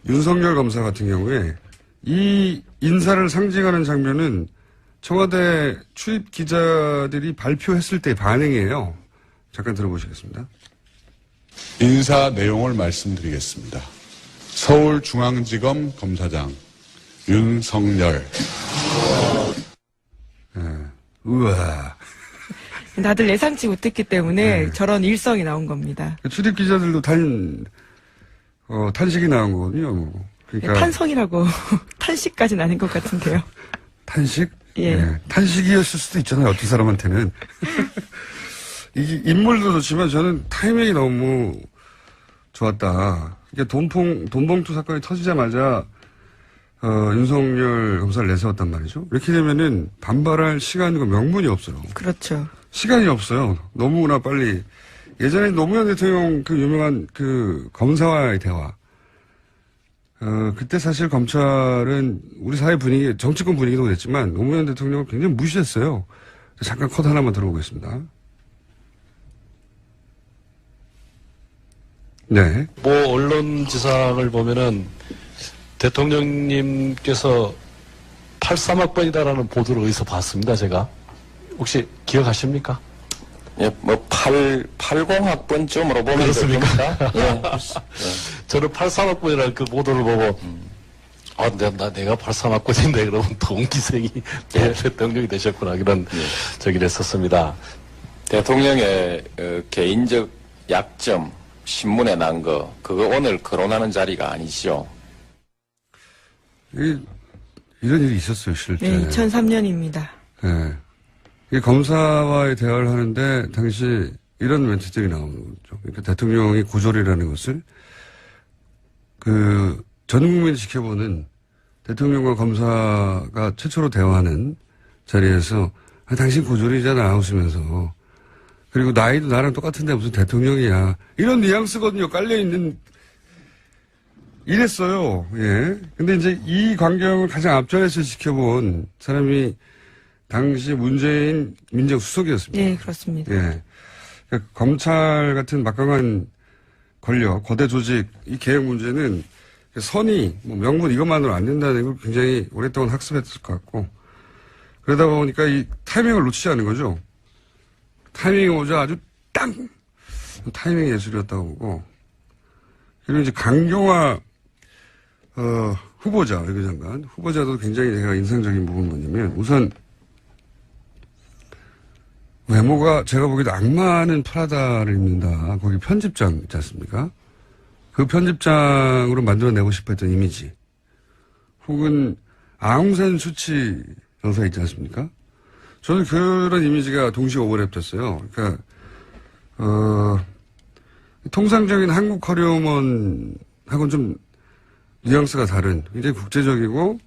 윤석열 검사 같은 경우에 이 인사를 상징하는 장면은 청와대 출입 기자들이 발표했을 때 반응이에요. 잠깐 들어보시겠습니다. 인사 내용을 말씀드리겠습니다. 서울중앙지검 검사장 윤석열. 네. 우와. 다들 예상치 못했기 때문에 저런 일성이 나온 겁니다. 출입 기자들도 탄식이 나온 거거든요. 그러니까 탄성이라고 탄식까지는 아닌 것 같은데요. 탄식? 예. 네. 탄식이었을 수도 있잖아요. 어떤 사람한테는. 이 인물도 좋지만 저는 타이밍이 너무 좋았다. 그러니까 돈봉투 사건이 터지자마자 윤석열 검사를 내세웠단 말이죠. 이렇게 되면은 반발할 시간과 명분이 없어요. 그렇죠. 시간이 없어요. 너무나 빨리. 예전에 노무현 대통령 그 유명한 그 검사와의 대화. 그때 사실 검찰은 우리 사회 분위기, 정치권 분위기도 그랬지만 노무현 대통령을 굉장히 무시했어요. 잠깐 컷 하나만 들어보겠습니다. 네. 언론 지상을 보면은 대통령님께서 83학번이다라는 보도를 어디서 봤습니다, 제가. 혹시 기억하십니까? 예, 80학번쯤으로 보면 그렇습니까? 됩니까? 예. 저는 83학번이라는 그 보도를 보고, 내가 83학번인데, 그러면 동기생이 대통령이 되셨구나, 그런 저기를 했었습니다. 대통령의 개인적 약점, 신문에 난 거, 그거 오늘 거론하는 자리가 아니죠. 이런 일이 있었어요, 실제. 네, 2003년입니다. 네. 이 검사와의 대화를 하는데 당시 이런 멘트들이 나오는 거죠. 그러니까 대통령이 고졸이라는 것을 전 국민이 지켜보는 대통령과 검사가 최초로 대화하는 자리에서 당신 고졸이잖아 웃으면서 그리고 나이도 나랑 똑같은데 무슨 대통령이야 이런 뉘앙스거든요. 깔려있는 이랬어요. 예. 근데 이제 이 광경을 가장 앞전에서 지켜본 사람이 당시 문재인 민정수석이었습니다. 네, 그렇습니다. 예. 그러니까 검찰 같은 막강한 권력, 거대 조직, 이 개혁 문제는 선의, 명분 이것만으로 안 된다는 걸 굉장히 오랫동안 학습했을 것 같고, 그러다 보니까 이 타이밍을 놓치지 않은 거죠. 타이밍이 오자 아주 땅! 타이밍 예술이었다고 보고, 그리고 이제 강경화, 후보자, 외교장관. 후보자도 굉장히 제가 인상적인 부분은 뭐냐면, 우선, 외모가 제가 보기에도 악마는 프라다를 입는다. 거기 편집장 있지 않습니까? 그 편집장으로 만들어내고 싶어 했던 이미지. 혹은 아웅산 수치 여사 있지 않습니까? 저는 그런 이미지가 동시에 오버랩됐어요. 그러니까 통상적인 한국 커리어먼하고는 좀 뉘앙스가 다른 굉장히 국제적이고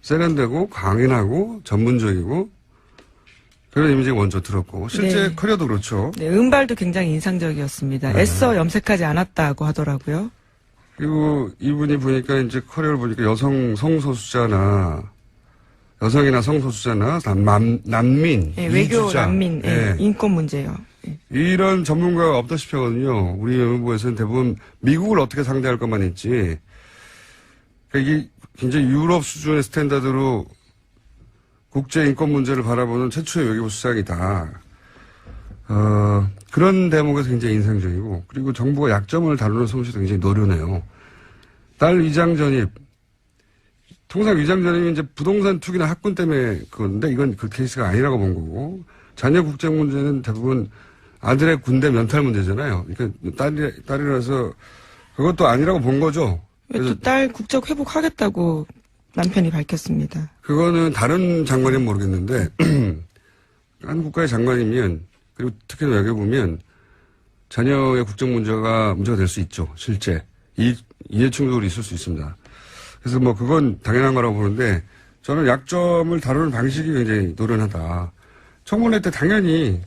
세련되고 강인하고 전문적이고 그런 이미지가 먼저 들었고 실제 네. 커리어도 그렇죠. 네, 은발도 굉장히 인상적이었습니다. 애써 염색하지 않았다고 하더라고요. 그리고 이분이 보니까 이제 커리어를 보니까 여성이나 성소수자나 난민, 네, 외교 이주자. 난민, 네. 인권 문제요. 네. 이런 전문가가 없다시피 하거든요. 우리 외무부에서는 대부분 미국을 어떻게 상대할 것만 있지. 그러니까 이게 굉장히 유럽 수준의 스탠다드로 국제 인권 문제를 바라보는 최초의 외교부 수장이다. 그런 대목에서 굉장히 인상적이고, 그리고 정부가 약점을 다루는 솜씨도 굉장히 노련해요. 딸 위장 전입. 통상 위장 전입이 이제 부동산 투기나 학군 때문에 그건데, 이건 그 케이스가 아니라고 본 거고, 자녀 국적 문제는 대부분 아들의 군대 면탈 문제잖아요. 그러니까 딸이라서 그것도 아니라고 본 거죠. 또 딸 국적 회복하겠다고 남편이 밝혔습니다. 그거는 다른 장관이면 모르겠는데 한 국가의 장관이면 그리고 특히 외교부면 자녀의 국적 문제가 될 수 있죠. 실제 이해 충돌이 있을 수 있습니다. 그래서 그건 당연한 거라고 보는데 저는 약점을 다루는 방식이 굉장히 노련하다. 청문회 때 당연히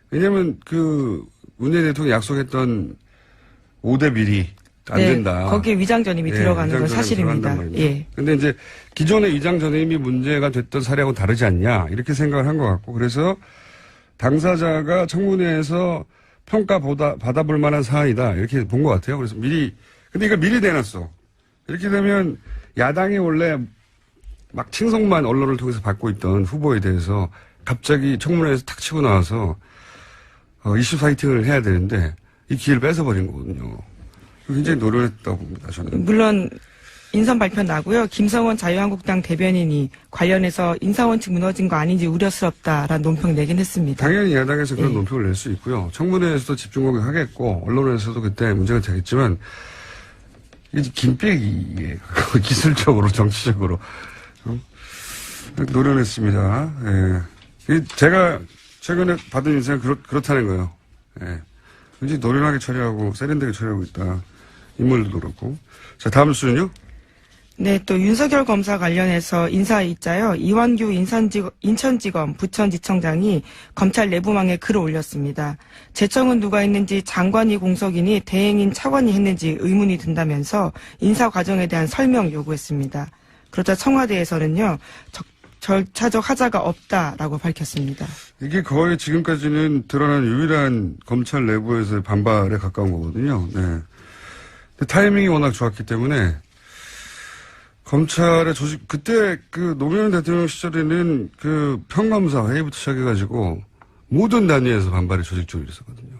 왜냐하면 문재인 대통령이 약속했던 5대 비리 안 된다. 거기에 위장 전입이 들어가는 건 사실입니다. 예. 근데 이제 기존의 위장 전입이 문제가 됐던 사례하고는 다르지 않냐 이렇게 생각을 한 것 같고 그래서 당사자가 청문회에서 평가 받아볼 만한 사안이다 이렇게 본 것 같아요. 그래서 근데 이걸 미리 내놨어. 이렇게 되면 야당이 원래 막 칭송만 언론을 통해서 받고 있던 후보에 대해서 갑자기 청문회에서 탁 치고 나와서 이슈 파이팅을 해야 되는데 이 기회를 뺏어버린 거거든요. 굉장히 노련했다고 봅니다. 저는. 물론 인선 발표 나고요. 김성원 자유한국당 대변인이 관련해서 인사원칙 무너진 거 아닌지 우려스럽다라는 논평 내긴 했습니다. 당연히 야당에서 그런 예. 논평을 낼 수 있고요. 청문회에서도 집중 공격하겠고 언론에서도 그때 문제가 되겠지만 이게 김빼기에 기술적으로 정치적으로 노련했습니다. 예. 제가 최근에 받은 인상은 그렇다는 거예요. 예. 굉장히 노련하게 처리하고 세련되게 처리하고 있다. 인물도 그렇고. 자, 다음 뉴스는요? 네, 또 윤석열 검사 관련해서 인사 있자요. 이완규 인천지검 부천지청장이 검찰 내부망에 글을 올렸습니다. 제청은 누가 했는지 장관이 공석이니 대행인 차관이 했는지 의문이 든다면서 인사 과정에 대한 설명 요구했습니다. 그러자 청와대에서는요. 절차적 하자가 없다라고 밝혔습니다. 이게 거의 지금까지는 드러난 유일한 검찰 내부에서의 반발에 가까운 거거든요. 네. 근데 타이밍이 워낙 좋았기 때문에 검찰의 조직, 그때 그 노무현 대통령 시절에는 그 평검사 회의부터 시작해가지고 모든 단위에서 반발이 조직적으로 있었거든요.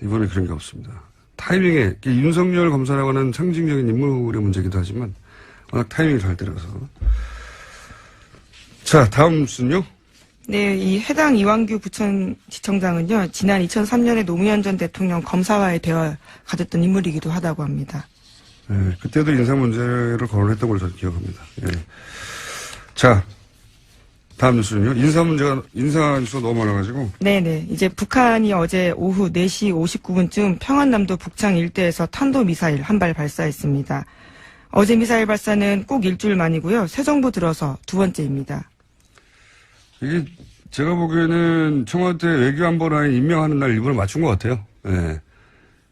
이번에 그런 게 없습니다. 타이밍에, 윤석열 검사라고 하는 상징적인 인물의 문제이기도 하지만 워낙 타이밍이 잘 들어서. 자, 다음 뉴스는요? 네, 이 해당 이완규 부천지청장은요, 지난 2003년에 노무현 전 대통령 검사와의 대화 가졌던 인물이기도 하다고 합니다. 네, 그때도 인사 문제를 거론했던 걸로 저는 기억합니다. 예. 자, 다음 뉴스는요? 인사 뉴스가 너무 많아가지고. 네네. 이제 북한이 어제 오후 4시 59분쯤 평안남도 북창 일대에서 탄도미사일 한 발 발사했습니다. 어제 미사일 발사는 꼭 일주일 만이고요. 새 정부 들어서 두 번째입니다. 이게 제가 보기에는 청와대 외교안보라인 임명하는 날 일부러 맞춘 것 같아요. 예.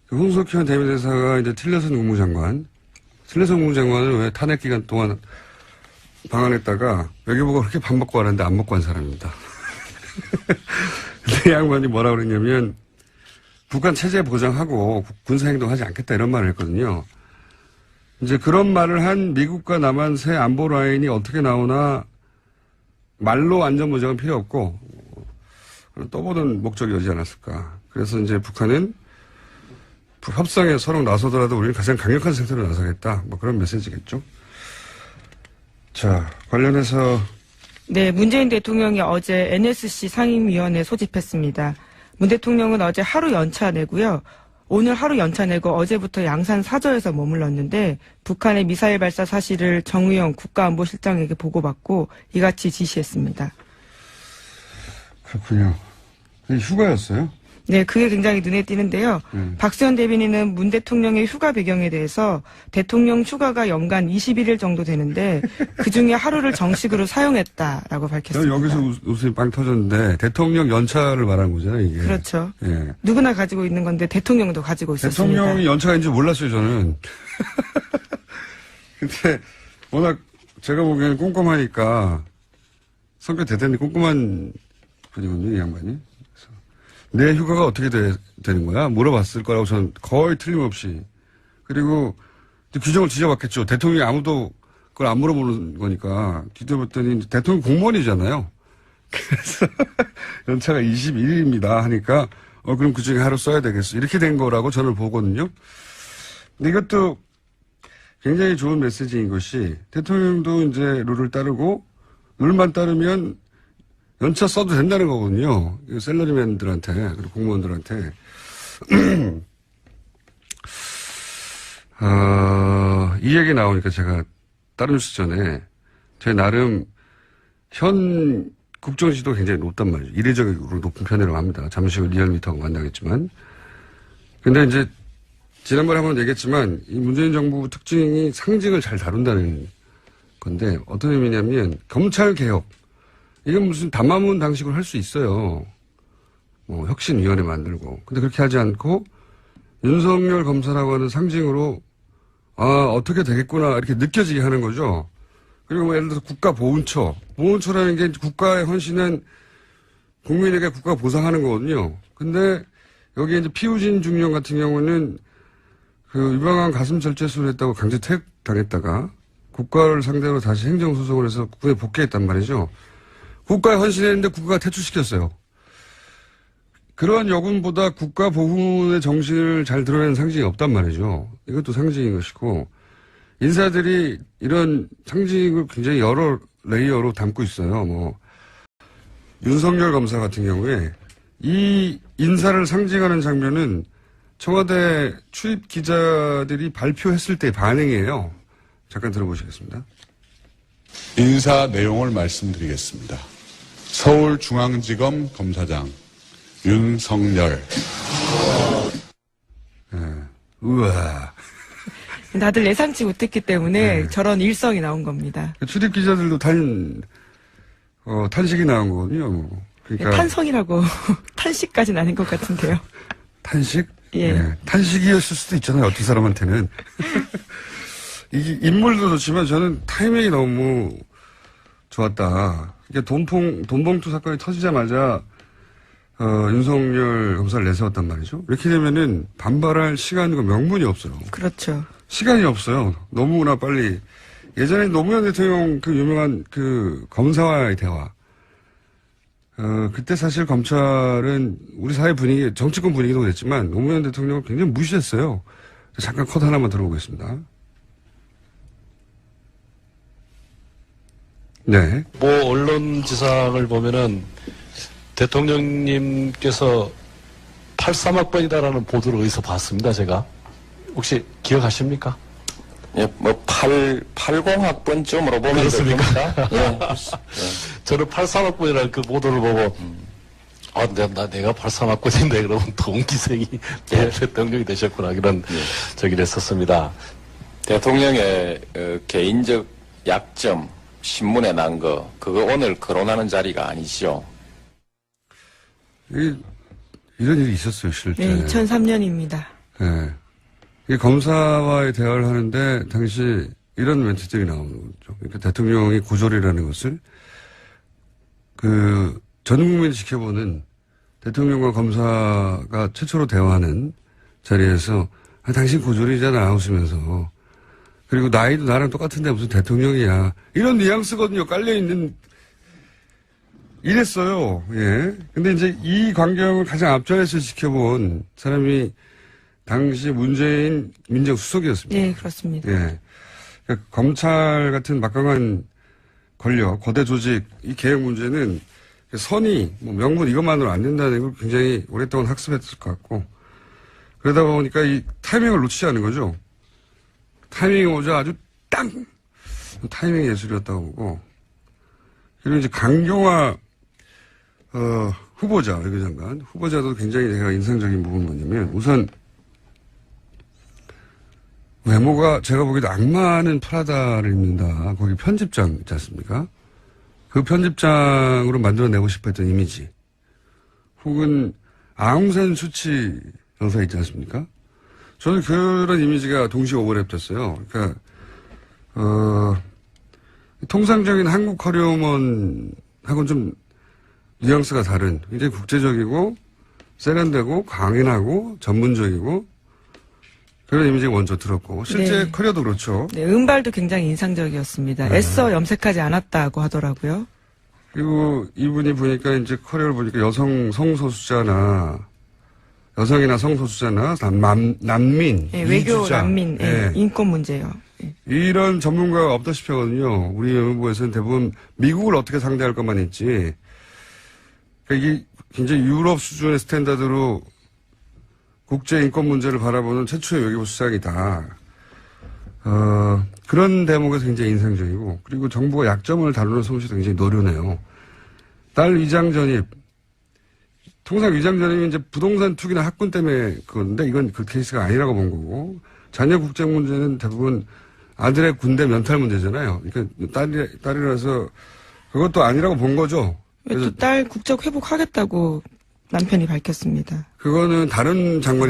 그 홍석현 대미대사가 이제 틸러슨 국무장관을 왜 탄핵 기간 동안 방한했다가 외교부가 그렇게 밥 먹고 하는데 안 먹고 한 사람입니다. 근데 이 양반이 뭐라 그랬냐면 북한 체제 보장하고 군사행동하지 않겠다 이런 말을 했거든요. 이제 그런 말을 한 미국과 남한 새 안보 라인이 어떻게 나오나 말로 안전 보장은 필요 없고 떠보던 목적이 오지 않았을까. 그래서 이제 북한은 협상에 서로 나서더라도 우리는 가장 강력한 상태로 나서겠다. 뭐 그런 메시지겠죠. 자, 관련해서. 네, 문재인 대통령이 어제 NSC 상임위원회 소집했습니다. 문 대통령은 어제 하루 연차 내고요. 오늘 하루 연차 내고 어제부터 양산 사저에서 머물렀는데 북한의 미사일 발사 사실을 정의용 국가안보실장에게 보고받고 이같이 지시했습니다. 그렇군요. 휴가였어요? 네, 그게 굉장히 눈에 띄는데요. 박수현 대변인은 문 대통령의 휴가 배경에 대해서 대통령 휴가가 연간 21일 정도 되는데 그중에 하루를 정식으로 사용했다라고 밝혔습니다. 여기서 웃음이 빵 터졌는데 대통령 연차를 말하는 거잖아요, 이게. 그렇죠. 예. 누구나 가지고 있는 건데 대통령도 가지고 있었습니다. 대통령이 연차인지 몰랐어요, 저는. 근데 워낙 제가 보기에는 꼼꼼하니까 성격 대단히 꼼꼼한 분이거든요, 이 양반이. 내 휴가가 어떻게 되는 거야? 물어봤을 거라고 저는 거의 틀림없이. 그리고 규정을 지져봤겠죠. 대통령이 아무도 그걸 안 물어보는 거니까. 뒤져봤더니 대통령 공무원이잖아요. 그래서 연차가 21일입니다 하니까 그럼 그중에 하루 써야 되겠어. 이렇게 된 거라고 저는 보거든요. 근데 이것도 굉장히 좋은 메시지인 것이 대통령도 이제 룰을 따르고 룰만 따르면 연차 써도 된다는 거거든요. 샐러리맨들한테, 그리고 공무원들한테. 이 얘기 나오니까 제가 다른 뉴스 전에 제 나름 현 국정지도 굉장히 높단 말이죠. 이례적으로 높은 편이라고 합니다. 잠시 후 리얼미터가 만나겠지만. 근데 이제 지난번에 한번 얘기했지만 이 문재인 정부 특징이 상징을 잘 다룬다는 건데 어떤 의미냐면 검찰개혁. 이건 무슨 담화문 방식으로 할 수 있어요. 뭐 혁신위원회 만들고. 근데 그렇게 하지 않고 윤석열 검사라고 하는 상징으로 어떻게 되겠구나 이렇게 느껴지게 하는 거죠. 그리고 뭐 예를 들어서 국가보훈처. 보훈처라는 게 국가에 헌신한 국민에게 국가가 보상하는 거거든요. 근데 여기에 이제 피우진 중령 같은 경우는 그 유방암 가슴 절제술을 했다고 강제 퇴역당했다가 국가를 상대로 다시 행정소송을 해서 국가에 복귀했단 말이죠. 국가에 헌신했는데 국가가 퇴출시켰어요. 그런 여군보다 국가 보훈의 정신을 잘 드러내는 상징이 없단 말이죠. 이것도 상징인 것이고, 인사들이 이런 상징을 굉장히 여러 레이어로 담고 있어요. 뭐, 윤석열 검사 같은 경우에 이 인사를 상징하는 장면은 청와대 출입 기자들이 발표했을 때 반응이에요. 잠깐 들어보시겠습니다. 인사 내용을 말씀드리겠습니다. 서울중앙지검 검사장 윤석열. 우와. 다들 예상치 못했기 때문에 저런 일성이 나온 겁니다. 출입 기자들도 탄식이 나온 거거든요. 뭐. 그러니까 탄성이라고 탄식까지는 아닌 것 같은데요. 탄식? 예. 네. 탄식이었을 수도 있잖아요. 어떤 사람한테는. 이게 인물도 좋지만 저는 타이밍이 너무 좋았다. 이게 돈봉투 사건이 터지자마자 윤석열 검사를 내세웠단 말이죠. 이렇게 되면은 반발할 시간과 명분이 없어요. 그렇죠. 시간이 없어요. 너무나 빨리. 예전에 노무현 대통령 그 유명한 그 검사와의 대화. 그때 사실 검찰은 우리 사회 분위기, 정치권 분위기도 그랬지만 노무현 대통령을 굉장히 무시했어요. 잠깐 컷 하나만 들어보겠습니다. 네. 뭐 언론 지상을 보면은 대통령님께서 83학번이다라는 보도를 어디서 봤습니다, 제가. 혹시 기억하십니까? 예, 뭐 80학번쯤으로 보면 그렇습니까? 됩니까? 예. 저는 83학번이라는 그 보도를 보고, 내가 83학번인데, 그러면 동기생이 대통령이 되셨구나, 이런 저기를 했었습니다. 대통령의 개인적 약점, 신문에 난 거, 그거 오늘 거론하는 자리가 아니죠. 이런 일이 있었어요, 실제. 네, 2003년입니다. 네. 이 검사와의 대화를 하는데 당시 이런 멘트들이 나오는 거죠. 그러니까 대통령이 고졸이라는 것을 전 국민이 지켜보는 대통령과 검사가 최초로 대화하는 자리에서 당신 고졸이잖아 웃으면서 그리고 나이도 나랑 똑같은데 무슨 대통령이야 이런 뉘앙스거든요. 깔려있는 이랬어요. 예. 근데 이제 이 광경을 가장 앞전에서 지켜본 사람이 당시 문재인 민정수석이었습니다. 네, 그렇습니다. 예. 그러니까 검찰 같은 막강한 권력, 거대 조직, 이 개혁 문제는 선의, 명분 이것만으로 안 된다는 걸 굉장히 오랫동안 학습했을 것 같고, 그러다 보니까 이 타이밍을 놓치지 않은 거죠. 타이밍이 오자 아주 땅! 타이밍 예술이었다고 보고, 그리고 이제 강경화, 후보자, 외교장관. 후보자도 굉장히 제가 인상적인 부분은 뭐냐면, 우선, 외모가 제가 보기에도 악마는 프라다를 입는다. 거기 편집장 있지 않습니까? 그 편집장으로 만들어내고 싶어 했던 이미지. 혹은 아웅산 수치 여사 있지 않습니까? 저는 그런 이미지가 동시에 오버랩됐어요. 그러니까, 통상적인 한국 커리어먼하고는 좀 뉘앙스가 다른, 굉장히 국제적이고, 세련되고, 강인하고, 전문적이고, 그런 이미지가 먼저 들었고, 실제 네. 커리어도 그렇죠. 네, 음발도 굉장히 인상적이었습니다. 애써 염색하지 않았다고 하더라고요. 그리고 이분이 보니까 이제 커리어를 보니까 성소수자나, 여성이나 성소수자나, 난민, 네, 외교 이주자. 난민, 네. 인권 문제요. 네. 이런 전문가가 없다시피 하거든요. 우리 외무부에서는 대부분 미국을 어떻게 상대할 것만 있지. 그러니까 이게 굉장히 유럽 수준의 스탠다드로 국제 인권 문제를 바라보는 최초의 외교부 수장이다. 그런 대목에서 굉장히 인상적이고, 그리고 정부가 약점을 다루는 솜씨도 굉장히 노련해요. 딸 위장 전입. 통상 위장 전입이 이제 부동산 투기나 학군 때문에 그건데, 이건 그 케이스가 아니라고 본 거고, 자녀 국적 문제는 대부분 아들의 군대 면탈 문제잖아요. 그러니까 딸이라서 그것도 아니라고 본 거죠. 또 딸 국적 회복하겠다고 남편이 밝혔습니다. 그거는 다른 장관이